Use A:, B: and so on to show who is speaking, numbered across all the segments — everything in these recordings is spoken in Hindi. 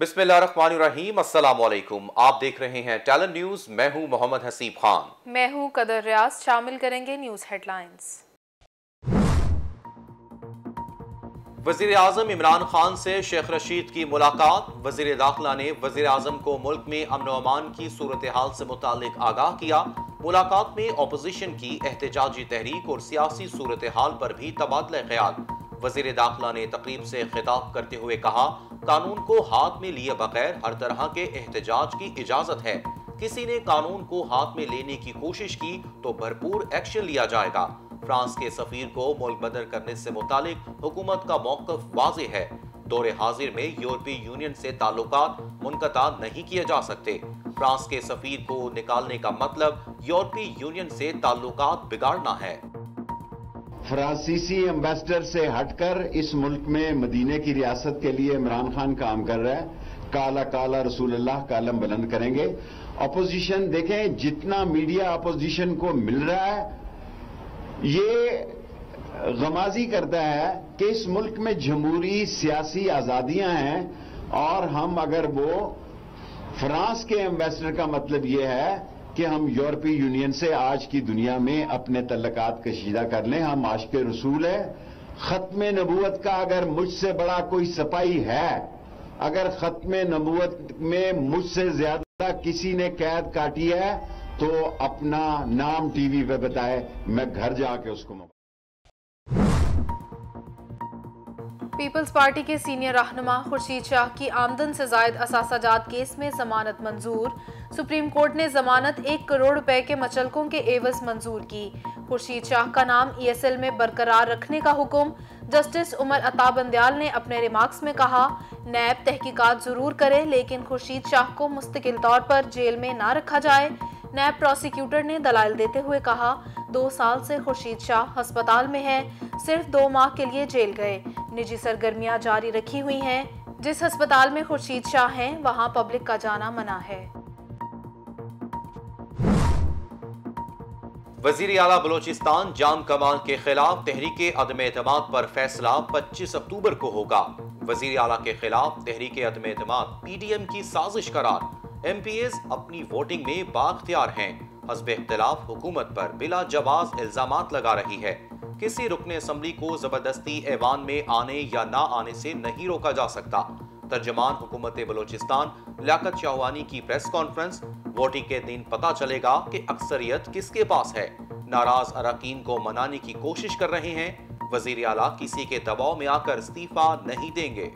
A: बिस्मिल्लाहिर्रहमानिर्रहीम, अस्सलाम वालेकुम। आप देख रहे हैं टैलेंट न्यूज। मैं हूं मोहम्मद हसीब खान।
B: मैं हूं कदर रियाज। शामिल करेंगे न्यूज हेडलाइंस।
A: वजीर आजम इमरान खान से शेख रशीद की मुलाकात। वजीर दाखिला ने वजीर आजम को मुल्क में अमन व अमान की सूरत हाल से मुतालिक आगाह किया। मुलाकात में अपोजिशन की एहतजाजी तहरीक और सियासी सूरत हाल पर भी तबादला ख्याल। वजीर दाखिला ने तकरीब से खिताब करते हुए कहा, कानून को हाथ में लिए बगैर हर तरह के एहतजाज की इजाजत है। किसी ने कानून को हाथ में लेने की कोशिश की तो भरपूर एक्शन लिया जाएगा। फ्रांस के सफीर को मुल्क बदर करने से मुतालिक हुकूमत का मौक़िफ़ वाज़ेह है। दौरे हाजिर में यूरोपीय यूनियन से ताल्लुकात मुनक़ता नहीं किए जा सकते। फ्रांस के सफीर को निकालने का मतलब यूरोपीय यूनियन से ताल्लुकात बिगाड़ना है।
C: फ्रांसीसी एम्बेसडर से हटकर इस मुल्क में मदीने की रियासत के लिए इमरान खान काम कर रहा है। काला काला रसूलुल्लाह का आलम बुलंद करेंगे। अपोजिशन देखें, जितना मीडिया अपोजिशन को मिल रहा है ये गमाजी करता है कि इस मुल्क में जमहूरी सियासी आजादियां हैं, और हम अगर वो फ्रांस के एम्बेसडर का मतलब ये है कि हम यूरोपीय यूनियन से आज की दुनिया में अपने तल्लकात कशीदा कर लें। हम आशिक़े रसूल है। खत्म नबूवत का अगर मुझसे बड़ा कोई सिपाही है, अगर खत्म नबूवत में मुझसे ज्यादा किसी ने कैद काटी है तो अपना नाम टीवी पे बताए, मैं घर जाके उसको।
B: पीपल्स पार्टी के सीनियर रहनुमा खुर्शीद शाह की आमदन से जायद असासाजात केस में जमानत मंजूर। सुप्रीम कोर्ट ने जमानत 1 करोड़ रुपए के मचलकों के एवज मंजूर की। खुर्शीद शाह का नाम ESL में बरकरार रखने का हुक्म। जस्टिस उमर अता बंदयाल ने अपने रिमार्क्स में कहा, नैब तहकीकात जरूर करे लेकिन खुर्शीद शाह को मुस्तकिल तौर पर जेल में ना रखा जाए। नैब प्रोसिक्यूटर ने दलाइल देते हुए कहा, 2 साल से खुर्शीद शाह अस्पताल में है, सिर्फ 2 माह के लिए जेल गए। निजी सरगर्मियां जारी रखी हुई हैं। जिस अस्पताल में खुर्शीद शाह हैं वहां पब्लिक का जाना मना है।
A: वजीर आला बलोचिस्तान जाम कमाल के खिलाफ तहरीके अदम एतमाद पर फैसला 25 अक्टूबर को होगा। वजीर आला के खिलाफ तहरीके अदम एतमाद PDM की साजिश करार। MPs अपनी वोटिंग में बाख्तियार हैं। हस्ब इख्तिलाफ हुकूमत पर बिला जवाज इल्जामात लगा रही है। किसी रुकने असम्बली को जबरदस्ती ऐवान में आने या ना आने से नहीं रोका जा सकता। तर्जमान हुकूमत बलोचिस्तान लियाकत शाहवानी की प्रेस कॉन्फ्रेंस। वोटिंग के दिन पता चलेगा कि अक्सरियत किसके पास है। नाराज अरकान को मनाने की कोशिश कर रहे हैं। वजीर आला किसी के दबाव में आकर इस्तीफा नहीं देंगे।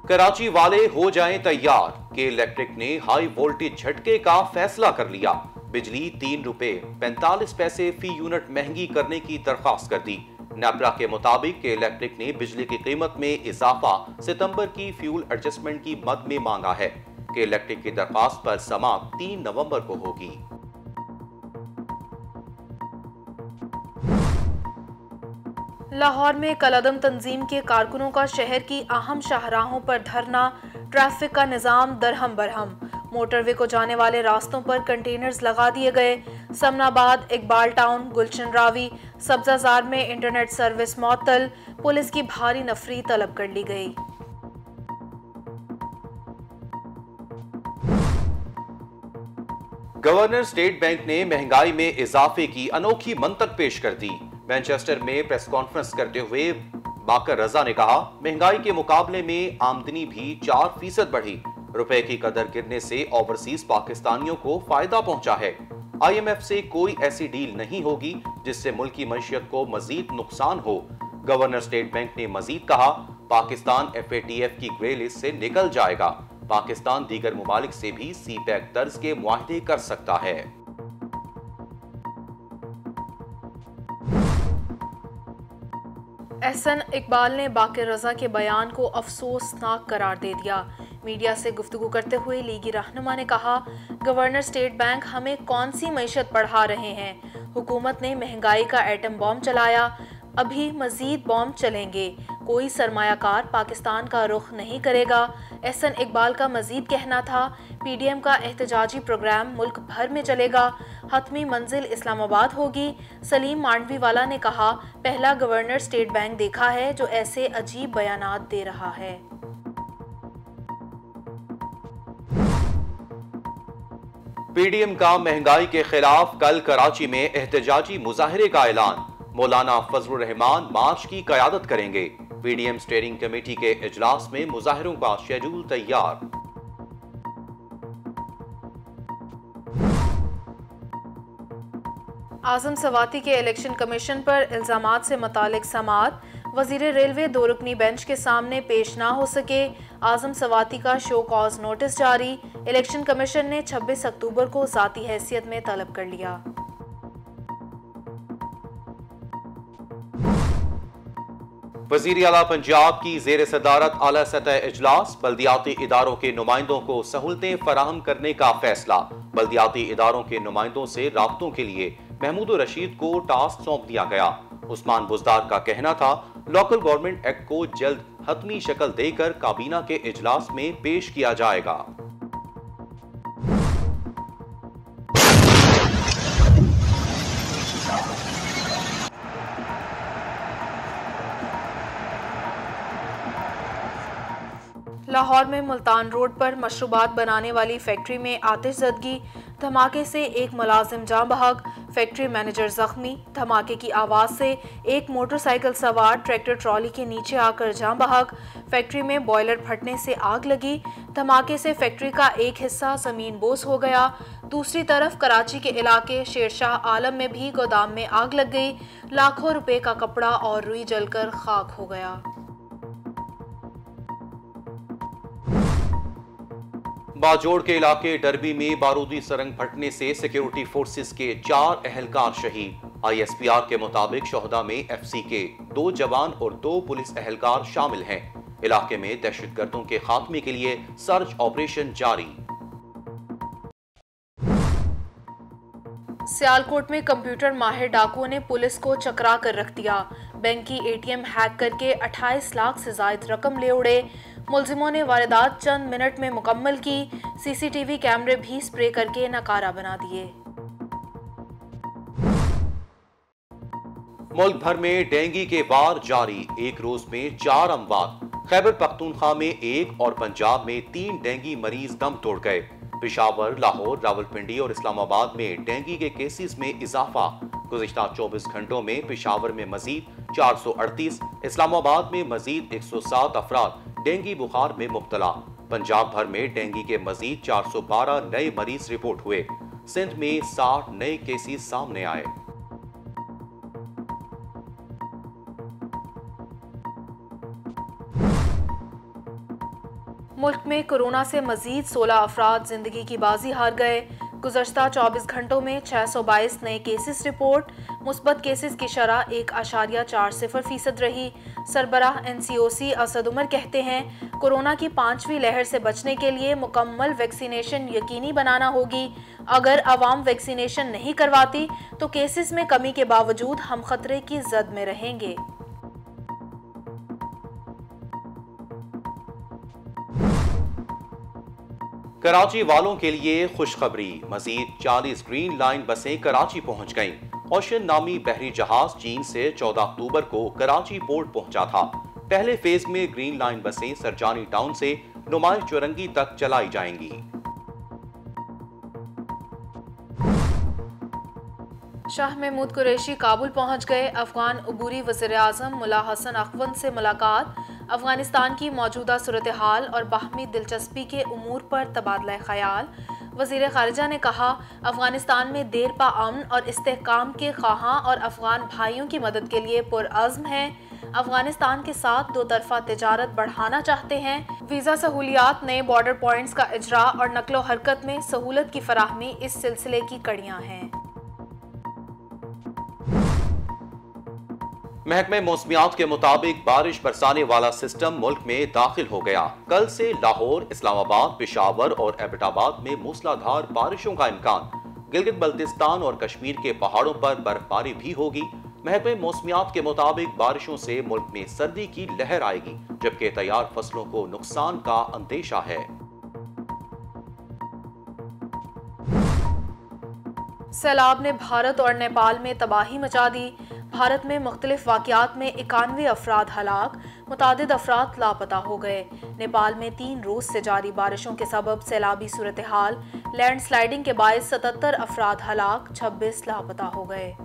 A: कराची वाले हो जाएं तैयार के इलेक्ट्रिक ने हाई वोल्टेज झटके का फैसला कर लिया। बिजली 3 रुपए 45 पैसे फी यूनिट महंगी करने की दरखास्त कर दी। नेपरा के मुताबिक के इलेक्ट्रिक ने बिजली की कीमत में इजाफा सितंबर की फ्यूल एडजस्टमेंट की मद में मांगा है। के इलेक्ट्रिक की दरखास्त पर समाप्त 3 नवंबर को होगी।
B: लाहौर में कलअदम तंजीम के कारकुनों का शहर की अहम शाहराहों पर धरना। ट्रैफिक का निजाम दरहम बरहम। मोटरवे को जाने वाले रास्तों पर कंटेनर्स लगा दिए गए। समनाबाद, इकबाल टाउन, गुलशन रावी, सब्जाजार में इंटरनेट सर्विस मअतल। पुलिस की भारी नफरी तलब कर ली गई।
A: गवर्नर स्टेट बैंक ने महंगाई में इजाफे की अनोखी मंतक पेश कर दी। मैनचेस्टर में प्रेस कॉन्फ्रेंस करते हुए बाकर रजा ने कहा, महंगाई के मुकाबले में आमदनी भी 4% बढ़ी। रुपए की कदर गिरने से ओवरसीज पाकिस्तानियों को फायदा पहुंचा है। IMF से कोई ऐसी डील नहीं होगी जिससे मुल्क की मईशत को मजीद नुकसान हो। गवर्नर स्टेट बैंक ने मजीद कहा, पाकिस्तान FATF की ग्रे लिस्ट से निकल जाएगा। पाकिस्तान दीगर मुमालिक से भी CPEC तर्ज के मुआहदे कर सकता है।
B: एहसन इकबाल ने बाकर रजा के बयान को अफसोसनाक करार दे दिया। मीडिया से गुफ्तगू करते हुए लीगी रहनुमा ने कहा, गवर्नर स्टेट बैंक हमें कौन सी मईशत बढ़ा रहे हैं। हुकूमत ने महंगाई का एटम बॉम्ब चलाया, अभी मजीद बॉम्ब चलेंगे। कोई सरमायाकार पाकिस्तान का रुख नहीं करेगा। एहसन इकबाल का मजीद कहना था, PDM का एहतजाजी प्रोग्राम मुल्क भर में चलेगा। हतमी मंजिल इस्लामाबाद होगी। सलीम मांडवीवाला ने कहा, पहला गवर्नर स्टेट बैंक देखा है जो ऐसे अजीब बयानात दे रहा है।
A: पीडीएम का महंगाई के खिलाफ कल कराची में एहतजाजी मुजाहरे का ऐलान। मौलाना फजलुर रहमान मार्च की क़यादत करेंगे। पीडीएम स्टीयरिंग कमेटी के इजलास में मुजाहरों का शेड्यूल तैयार।
B: आजम सवाती के इलेक्शन कमीशन पर इल्जामात से मुतालिक समाअत। वजीर रेलवे दो रुकनी बेंच के सामने पेश ना हो सके। आजम सवाती का शो कॉज नोटिस जारी। इलेक्शन कमीशन ने 26 अक्टूबर को ज़ाती हैसियत में तलब कर लिया।
A: वज़ीर आला पंजाब की ज़ेर सदारत आला सतह इजलास। बल्दियाती इदारों के नुमाइंदों को सहूलतें फराहम करने का फैसला। बल्दियाती इदारों के नुमाइंदों से राब्तों के लिए महमूद रशीद को टास्क सौंप दिया गया। उस्मान बुज़दार का कहना था, लोकल गवर्नमेंट एक्ट को जल्द हतमी शक्ल देकर काबीना के इजलास में पेश किया जाएगा।
B: लाहौर में मुल्तान रोड पर मशरूबात बनाने वाली फैक्ट्री में आतिशज़दगी। धमाके से एक मुलाजिम जाँ बहक, फैक्ट्री मैनेजर जख्मी। धमाके की आवाज़ से एक मोटरसाइकिल सवार ट्रैक्टर ट्रॉली के नीचे आकर जाँ बहक। फैक्ट्री में बॉयलर फटने से आग लगी। धमाके से फैक्ट्री का एक हिस्सा ज़मीन बोस हो गया। दूसरी तरफ कराची के इलाके शेरशाह आलम में भी गोदाम में आग लग गई। लाखों रुपए का कपड़ा और रुई जलकर खाक हो गया।
A: बाजोड़ के इलाके डरबी में बारूदी सरंग फटने से सिक्योरिटी फोर्सेस के 4 एहलकार शहीद। ISPR के मुताबिक शोहदा में FC के 2 जवान और 2 पुलिस एहलकार शामिल हैं। इलाके में दहशतगर्दों के खात्मे के लिए सर्च ऑपरेशन जारी।
B: सियालकोट में कंप्यूटर माहिर डाकुओं ने पुलिस को चकरा कर रख दिया। बैंक की ATM हैक करके 28 लाख से जायद रकम ले उड़े। मुलजिमों ने वारदात चंद मिनट में मुकम्मल की। CCTV कैमरे भी स्प्रे करके नकारा बना दिए।
A: मुल्क भर में डेंगू के वार जारी। एक रोज में 4 अमवात। खैबर पख्तूनख्वा में 1 और पंजाब में 3 डेंगू मरीज दम तोड़ गए। पेशावर, लाहौर, रावलपिंडी और इस्लामाबाद में डेंगू के केसेस में इजाफा। गुज़िश्ता 24 घंटों में पेशावर में मजीद 438, इस्लामाबाद में मजीद 107 अफराद डेंगू बुखार में मुब्तला। पंजाब भर में डेंगू के मजीद 412 नए मरीज रिपोर्ट हुए। सिंध में 60 नए केसेस सामने आए।
B: मुल्क में कोरोना से मजीद 16 अफराद जिंदगी की बाजी हार गए। गुज़श्ता 24 घंटों में 622 नए केसेस रिपोर्ट। मुस्बत केसेस की शरह 1.40% रही। सरबराह NCOC असद उमर कहते हैं, कोरोना की 5वीं लहर से बचने के लिए मुकम्मल वैक्सीनेशन यकीनी बनाना होगी। अगर आवाम वैक्सीनेशन नहीं करवाती तो केसेस में कमी के बावजूद हम खतरे की जद में रहेंगे।
A: कराची वालों के लिए खुशखबरी। मजीद 40 ग्रीन लाइन बसें कराची पहुंच गईं। ओशन नामी बहरी जहाज चीन से 14 अक्टूबर को कराची पोर्ट पहुंचा था। पहले फेज में ग्रीन लाइन बसें सरजानी टाउन से नुमाइश चौरंगी तक चलाई जाएंगी।
B: शाह महमूद कुरैशी काबुल पहुंच गए। अफगान अबूरी वज़ीर आज़म मुल्ला हसन अखवंद से मुलाकात। अफगानिस्तान की मौजूदा सूरत हाल और बाहमी दिलचस्पी के उमूर पर तबादला ख्याल। वज़ीर ख़ारिजा ने कहा, अफगानिस्तान में देरपा अमन और इस्तेहकाम के ख्वाहां और अफगान भाइयों की मदद के लिए पुरअज़्म हैं। अफगानिस्तान के साथ 2 तरफ़ा तिजारत बढ़ाना चाहते हैं। वीज़ा सहूलियात, नए बॉर्डर पॉइंट्स का इजरा और नकलो हरकत में सहूलत की फराहमी इस सिलसिले की कड़ियाँ हैं।
A: महकमे मौसमियात के मुताबिक बारिश बरसाने वाला सिस्टम मुल्क में दाखिल हो गया। कल से लाहौर, इस्लामाबाद, पेशावर और एबटाबाद में मूसलाधार बारिशों का इम्कान। गिलगित बल्तिस्तान और कश्मीर के पहाड़ों पर बर्फबारी भी होगी। महकमे मौसमियात के मुताबिक बारिशों से मुल्क में सर्दी की लहर आएगी, जबकि तैयार फसलों को नुकसान का अंदेशा है।
B: सैलाब ने भारत और नेपाल में तबाही मचा दी। भारत में मुख्तलिफ वाक़यात में 91 अफराद हलाक, मुतादिद अफराद लापता हो गए। नेपाल में 3 रोज से जारी बारिशों के सबब सैलाबी सूरत हाल, लैंडस्लाइडिंग के बायस 77 अफराद हलाक, 26 लापता हो गए।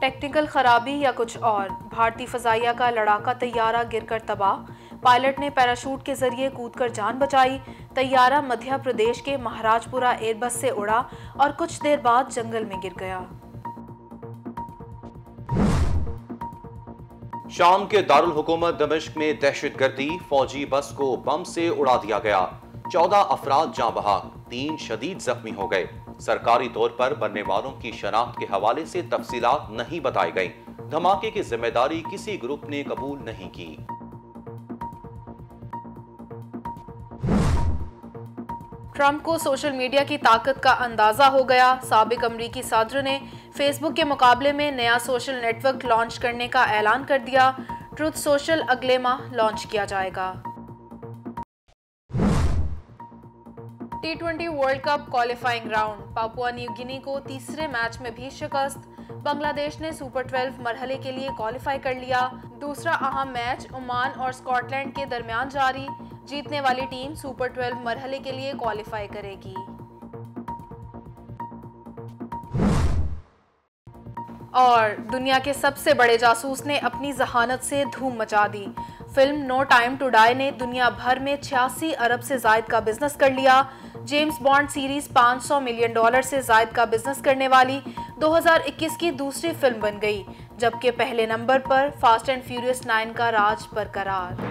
B: टेक्निकल खराबी या कुछ और, भारतीय फजाइया का लड़ाका तैयारा गिरकर तबाह, पायलट ने पैराशूट के जरिए कूदकर जान बचाई। तैयारा मध्य प्रदेश के महाराजपुरा एयरबस से उड़ा और कुछ देर बाद जंगल में गिर गया।
A: शाम के दारुल हुकूमत दमिश्क में दहशतगर्दी, फौजी बस को बम से उड़ा दिया गया। 14 अफराद जाँ बहक, 3 शदीद जख्मी हो गए। सरकारी तौर पर मरने वालों की शनाख्त के हवाले से तफसीलात नहीं बताई गई। धमाके की जिम्मेदारी किसी ग्रुप ने कबूल नहीं की।
B: ट्रंप को सोशल मीडिया की ताकत का अंदाजा हो गया। साबिक अमरीकी सदर ने फेसबुक के मुकाबले में नया सोशल नेटवर्क लॉन्च करने का ऐलान कर दिया। ट्रुथ सोशल अगले माह लॉन्च किया जाएगा। T20 world cup qualifying round, Papua New Guinea को तीसरे मैच में भी शिकस्त। बांग्लादेश ने सुपर 12 मरहले के लिए क्वालिफाई कर लिया। दूसरा अहम मैच ओमान और स्कॉटलैंड के दरमियान जारी। जीतने वाली टीम सुपर 12 मरहले के लिए क्वालिफाई करेगी। और दुनिया के सबसे बड़े जासूस ने अपनी जहानत से धूम मचा दी। Film no time to die ने दुनिया भर में 86 अरब से जायद का बिजनेस कर लिया। जेम्स बॉन्ड सीरीज $500 मिलियन से जायद का बिजनेस करने वाली 2021 की दूसरी फिल्म बन गई, जबकि पहले नंबर पर फास्ट एंड फ्यूरियस 9 का राज बरकरार।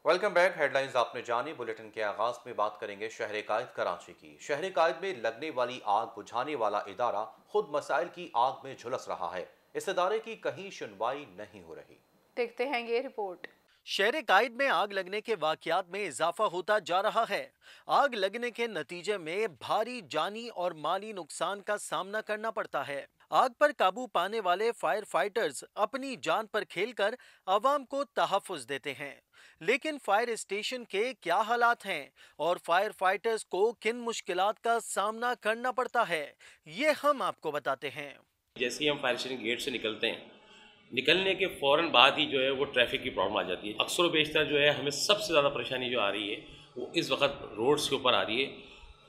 A: Welcome back. हेडलाइंस आपने जानी। बुलेटिन के आगाज में बात करेंगे शहर कायद कराची की। शहर कायद में लगने वाली आग बुझाने वाला इदारा खुद मसाइल की आग में झुलस रहा है। इस इदारे की कहीं सुनवाई नहीं हो रही।
B: देखते हैं ये रिपोर्ट।
D: शहर कायद में आग लगने के वाकयात में इजाफा होता जा रहा है। आग लगने के नतीजे में भारी जानी और माली नुकसान का सामना करना पड़ता है। आग पर काबू पाने वाले फायर फाइटर्स अपनी जान पर खेलकर आवाम को तहफ़्फ़ुज़ देते हैं, लेकिन फायर स्टेशन के क्या हालात हैं और फायर फाइटर्स को किन मुश्किलात का सामना करना पड़ता है, ये हम आपको बताते हैं।
E: जैसे ही हम फायर स्टेशन गेट से निकलते हैं, निकलने के फ़ौरन बाद ही जो है वो ट्रैफिक की प्रॉब्लम आ जाती है। अक्सर व बेशतर जो है हमें सबसे ज़्यादा परेशानी जो आ रही है वो इस वक्त रोड्स के ऊपर आ रही है।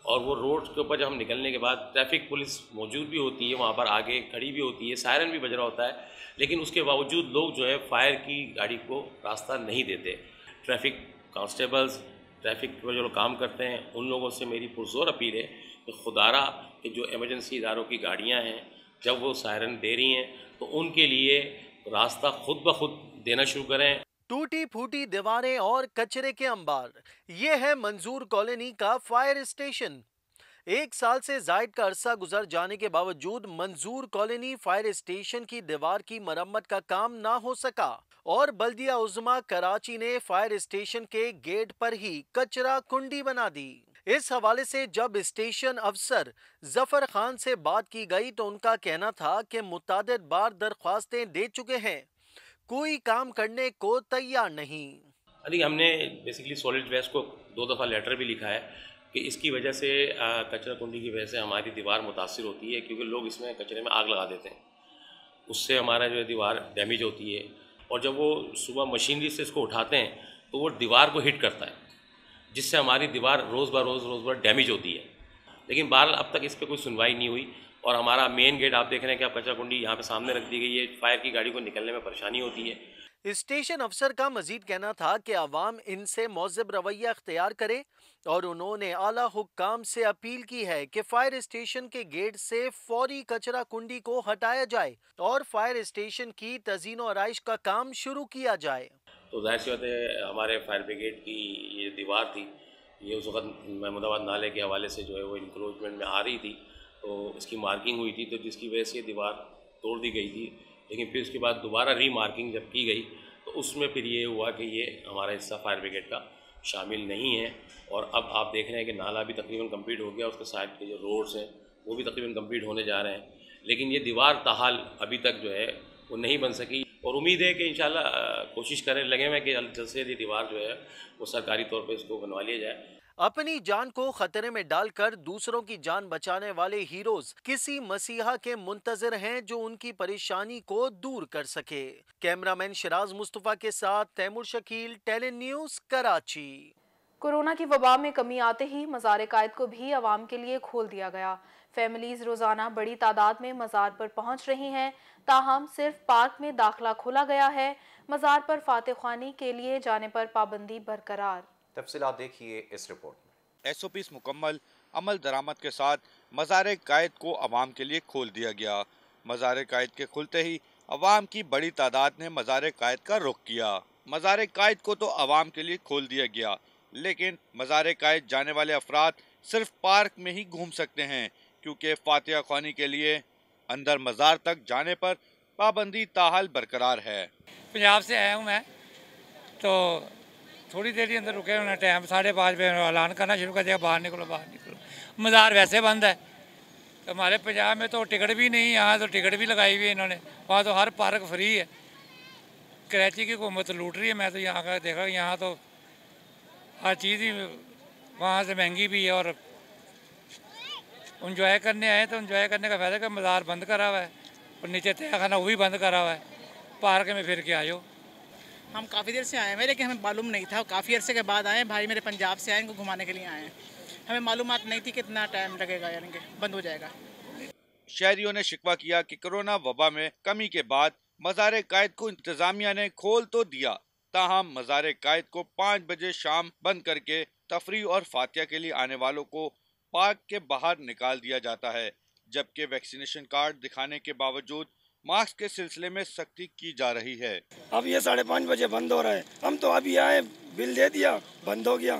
E: और वो रोड के ऊपर जब हम निकलने के बाद ट्रैफिक पुलिस मौजूद भी होती है, वहाँ पर आगे खड़ी भी होती है, सायरन भी बज रहा होता है, लेकिन उसके बावजूद लोग जो है फायर की गाड़ी को रास्ता नहीं देते। ट्रैफिक कांस्टेबल्स, ट्रैफिक पर जो लोग काम करते हैं, उन लोगों से मेरी पुरजोर अपील है कि खुदारा कि जो एमरजेंसी इदारों की गाड़ियाँ हैं, जब वो सायरन दे रही हैं तो उनके लिए रास्ता खुद ब खुद देना शुरू करें।
D: टूटी फूटी दीवारें और कचरे के अंबार, ये है मंजूर कॉलोनी का फायर स्टेशन। 1 साल से जायद का अरसा गुजर जाने के बावजूद मंजूर कॉलोनी फायर स्टेशन की दीवार की मरम्मत का काम ना हो सका और बल्दिया उज़्मा कराची ने फायर स्टेशन के गेट पर ही कचरा कुंडी बना दी। इस हवाले से जब स्टेशन अफसर जफर खान से बात की गई तो उनका कहना था कि मुतादिद बार दरख्वास्तें दे चुके हैं, कोई काम करने को तैयार नहीं।
E: अभी हमने बेसिकली सॉलिड वेस्ट को 2 दफ़ा लेटर भी लिखा है कि इसकी वजह से कचरा कुंडी की वजह से हमारी दीवार मुतासिर होती है, क्योंकि लोग इसमें कचरे में आग लगा देते हैं, उससे हमारा जो है दीवार डैमेज होती है। और जब वो सुबह मशीनरी से इसको उठाते हैं तो वो दीवार को हिट करता है, जिससे हमारी दीवार रोज़ ब डैमेज होती है। लेकिन बहरहाल अब तक इस पर कोई सुनवाई नहीं हुई। और हमारा मेन गेट आप देख रहे हैं कि आप कचरा कुंडी यहाँ पे सामने रख दी गई है, फायर की गाड़ी को निकलने में परेशानी होती है।
D: स्टेशन अफसर का मजीद कहना था कि आवाम इनसे मौज़िब रवैया अख्तियार करे और उन्होंने आला हुक्काम से अपील की है कि फायर स्टेशन के गेट से फौरी कचरा कुंडी को हटाया जाए और फायर स्टेशन की तज़ीन और आराइश का काम शुरू किया जाए।
E: तो जाहिर सी बात है हमारे फायर ब्रिगेड की ये दीवार थी, ये उस वक्त महमूदाबाद नाले के हवाले से जो है वो इंक्रोचमेंट में आ रही थी, तो इसकी मार्किंग हुई थी, तो जिसकी वजह से दीवार तोड़ दी गई थी। लेकिन फिर उसके बाद दोबारा रीमार्किंग जब की गई तो उसमें फिर ये हुआ कि ये हमारा हिस्सा फायर ब्रिगेड का शामिल नहीं है। और अब आप देख रहे हैं कि नाला भी तकरीबन कंप्लीट हो गया, उसके साइड के जो रोड्स हैं वो भी तकरीबन कंप्लीट होने जा रहे हैं, लेकिन ये दीवार ताहाल अभी तक जो है वो नहीं बन सकी। और उम्मीद है कि इंशाल्लाह कोशिश करें लगे हुए कि जल्द से जल्द ये दीवार जो है वो सरकारी तौर पे इसको बनवा लिया जाए।
D: अपनी जान को खतरे में डालकर दूसरों की जान बचाने वाले हीरोज किसी मसीहा के मुंतजर हैं जो उनकी परेशानी को दूर कर सके। कैमरामैन शिराज मुस्तफा के साथ Taimur Shakeel, tele news, Karachi.
B: Corona की वबा में कमी आते ही मज़ार कायद को भी आवाम के लिए खोल दिया गया। फैमिलीज रोजाना बड़ी तादाद में मज़ार पर पहुंच रही हैं, ताहम सिर्फ पार्क में दाखिला खोला गया है। मज़ार पर फातिह ख्वानी के लिए जाने पर पाबंदी बरकरार।
A: तफसीलात देखिए इस रिपोर्ट में।
F: SOPs मुकम्मल अमल दरामद के साथ मज़ार कायद को अवाम के लिए खोल दिया गया। मज़ार कायद के खुलते ही अवाम की बड़ी तादाद ने मज़ार कायद का रुख किया। मज़ार कायद को तो अवाम के लिए खोल दिया गया, लेकिन मज़ार कायद जाने वाले अफराद सिर्फ पार्क में ही घूम सकते हैं, क्योंकि फातिहा ख्वानी के लिए अंदर मज़ार तक जाने पर पाबंदी ताहाल बरकरार है।
G: पंजाब से आया हूँ मैं, तो थोड़ी देर ही अंदर रुके होना, टाइम 5:30 बजे ऐलान करना शुरू कर दिया बाहर निकलो बाहर निकलो। मज़ार वैसे बंद है, तो हमारे पंजाब में तो टिकट भी नहीं, यहाँ तो टिकट भी लगाई हुई है इन्होंने, वहाँ तो हर पार्क फ्री है। कराची की हुकूमत लूट रही है। मैं तो यहाँ का देखा, यहाँ तो हर चीज़ ही वहाँ से महंगी भी है, और इंजॉय करने आए तो इंजॉय करने का फ़ायदा कि मज़ार बंद करा हुआ है और नीचे तय खाना वो भी बंद करा हुआ है। पार्क में फिर के आए हो।
H: हम काफ़ी देर से आए हैं, लेकिन हमें मालूम नहीं था, काफ़ी अरसे के बाद आए। भाई मेरे पंजाब से आए, इनको घुमाने के लिए आए हैं। हमें मालूमात नहीं थी कितना टाइम लगेगा, यानी कि बंद हो जाएगा।
F: शहरियों ने शिकवा किया कि कोरोना वबा में कमी के बाद मज़ार कायद को इंतजामिया ने खोल तो दिया, ताहम मज़ार कायद को 5 बजे शाम बंद करके तफरी और फातिहा के लिए आने वालों को पार्क के बाहर निकाल दिया जाता है, जबकि वैक्सीनेशन कार्ड दिखाने के बावजूद मास्क के सिलसिले में सख्ती की जा रही है।
I: अब ये 5:30 बजे बंद हो रहा है। हम तो अभी आए, बिल दे दिया, बंद हो गया,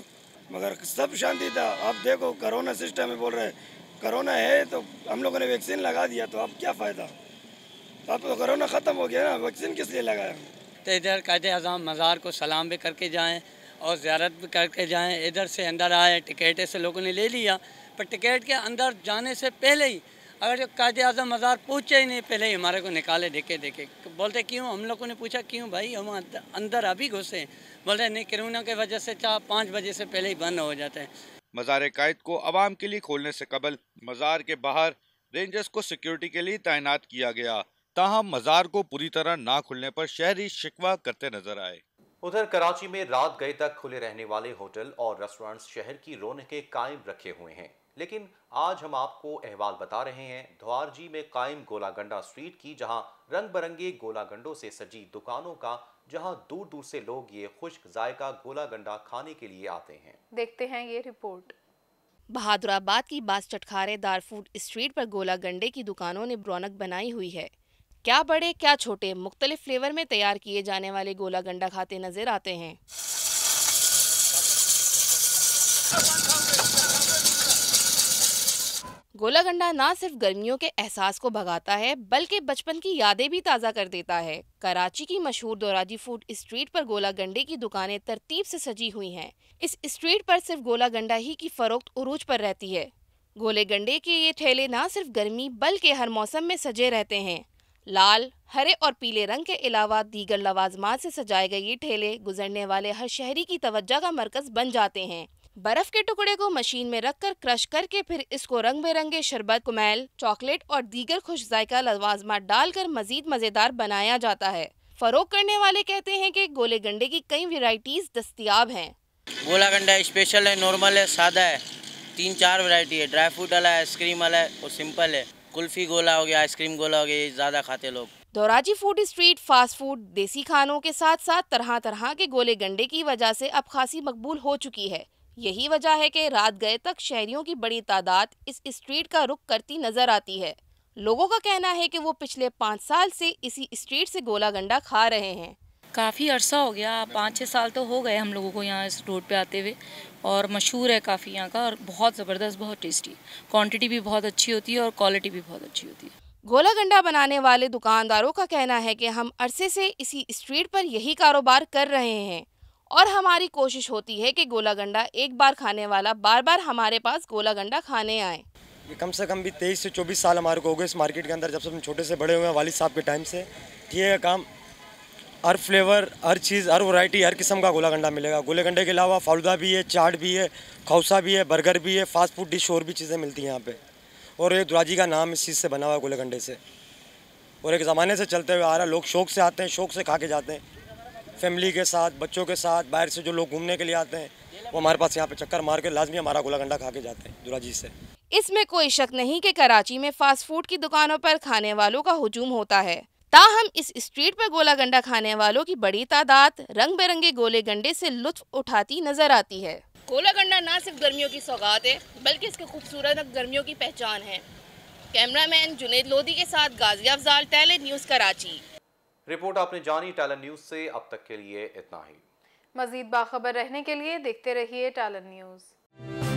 I: मगर सब शांति था। अब देखो कोरोना सिस्टम में बोल रहे हैं, कोरोना है तो हम लोगों ने वैक्सीन लगा दिया, तो अब क्या फ़ायदा? अब तो कोरोना ख़त्म हो गया ना, वैक्सीन किस लिए लगाया?
J: तो इधर कायदे-ए-आज़म मज़ार को सलाम भी करके जाएँ और ज़ियारत भी करके जाएँ। इधर से अंदर आए, टिकट ऐसे लोगों ने ले लिया, पर टिकट के अंदर जाने से पहले ही अगर कायदे-ए-आज़म मज़ार पहुँचे ही नहीं, पहले ही हमारे को निकाले देखे बोलते क्यों? हम लोगों ने पूछा क्यों भाई, हम अंदर अभी घुसे। बोलते नहीं, कोरोना की वजह से 4-5 बजे से पहले ही बंद हो जाते हैं।
F: मज़ार कायद को आवाम के लिए खोलने से कबल मज़ार के बाहर रेंजर्स को सिक्योरिटी के लिए तैनात किया गया, ताहम मज़ार को पूरी तरह ना खुलने पर शहरी शिकवा करते नजर आए।
A: उधर कराची में रात गए तक खुले रहने वाले होटल और रेस्टोरेंट्स शहर की रौनकें कायम रखे हुए हैं, लेकिन आज हम आपको अहवाल बता रहे हैं धवारजी में कायम गोलागंडा स्ट्रीट की, जहां रंग बरंगे गोलागंडों से सजी दुकानों का, जहां दूर दूर से लोग ये खुश्क जायका गोलागंडा खाने के लिए आते हैं।
B: देखते हैं ये रिपोर्ट।
K: बहादुराबाद की बास चटखारे दार फूड स्ट्रीट पर गोलागंडे की दुकानों ने रौनक बनाई हुई है। क्या बड़े क्या छोटे मुख्तलिफ फ्लेवर में तैयार किए जाने वाले गोलागंडा खाते नजर आते हैं। गोलागंडा ना सिर्फ गर्मियों के एहसास को भगाता है, बल्कि बचपन की यादें भी ताज़ा कर देता है। कराची की मशहूर दोराजी फूड स्ट्रीट पर गोलागंडे की दुकानें तरतीब से सजी हुई हैं। इस स्ट्रीट पर सिर्फ गोलागंडा ही की फरोख्त उरूज पर रहती है। गोले गंडे के ये ठेले ना सिर्फ गर्मी बल्कि हर मौसम में सजे रहते हैं। लाल, हरे और पीले रंग के अलावा दीगर लवाजमात से सजाए गए ये ठेले गुजरने वाले हर शहरी की तवज्जो का मरकज बन जाते हैं। बर्फ के टुकड़े को मशीन में रखकर क्रश करके फिर इसको रंग बिरंगे शरबत, कुमैल, चॉकलेट और दीगर खुश जायका लवाजमात डालकर मजीद मजेदार बनाया जाता है। फरोख्त करने वाले कहते हैं कि गोले गंडे की कई वैरायटीज दस्तयाब हैं।
J: गोला गंडा स्पेशल है, नॉर्मल है, सादा है, 3-4 वैरायटी है। ड्राई फ्रूट वाला है, आइसक्रीम वाला है और सिंपल है। कुल्फी गोला हो गया, आइसक्रीम गोला हो गया, ये ज़्यादा खाते लोग।
K: दोराजी फूड स्ट्रीट फास्ट फूड, देसी खानों के साथ साथ तरह तरह के गोले गंडे की वजह से अब खासी मकबूल हो चुकी है। यही वजह है कि रात गए तक शहरियों की बड़ी तादाद इस स्ट्रीट का रुख करती नजर आती है। लोगों का कहना है कि वो पिछले 5 साल से इसी स्ट्रीट से गोला गंडा खा रहे हैं।
L: काफ़ी अरसा हो गया, 5-6 साल तो हो गए हम लोगों को यहाँ इस रोड पे आते हुए, और मशहूर है काफ़ी यहाँ का, और बहुत ज़बरदस्त, बहुत टेस्टी, क्वांटिटी भी बहुत अच्छी होती है और क्वालिटी भी बहुत अच्छी होती है।
K: गोला गंडा बनाने वाले दुकानदारों का कहना है कि हम अरसे से इसी स्ट्रीट पर यही कारोबार कर रहे हैं और हमारी कोशिश होती है कि गोला गंडा एक बार खाने वाला बार बार हमारे पास गोला गंडा खाने आए।
I: ये कम से कम भी 23 से 24 साल हमारे को हो गए इस मार्केट के अंदर, जब से हम छोटे से बड़े हुए हैं वालिद साहब के टाइम से। ये काम
M: हर फ्लेवर, हर चीज़, हर वैरायटी, हर किस्म का गोला गंडा मिलेगा। गोले गंडे के अलावा फालूदा भी है, चाट भी है, खौसा भी है, बर्गर भी है, फास्ट फूड डिश और भी चीज़ें मिलती हैं यहाँ पे। और ये दुराजी का नाम इस चीज़ से बना हुआ है, गोले गंडे से, और एक ज़माने से चलते हुए आ रहा है। लोग शौक़ से आते हैं, शौक़ से खा के जाते हैं, फैमिली के साथ, बच्चों के साथ, बाहर से जो लोग घूमने के लिए आते हैं वो हमारे पास यहाँ पे चक्कर मार के लाजमी हमारा गोला गंडा खा के जाते हैं दुराजी से।
K: इसमें कोई शक नहीं कि कराची में फास्ट फूड की दुकानों पर खाने वालों का हुजूम होता है। ताहम इस स्ट्रीट पर गोला गंडा खाने वालों की बड़ी तादाद रंग बिरंगे गोले गंडे से लुत्फ उठाती नजर आती है।
N: गोला गंडा न सिर्फ गर्मियों की सौगात है बल्कि इसके खूबसूरत गर्मियों की पहचान है। कैमरामैन जुनेद लोधी के साथ Ghazi Afzal, talent news Karachi.
A: Report आपने जानी टैलेंट न्यूज़ से। अब तक के लिए इतना ही।
B: मजीद बाखबर रहने के लिए देखते रहिए टैलेंट न्यूज़।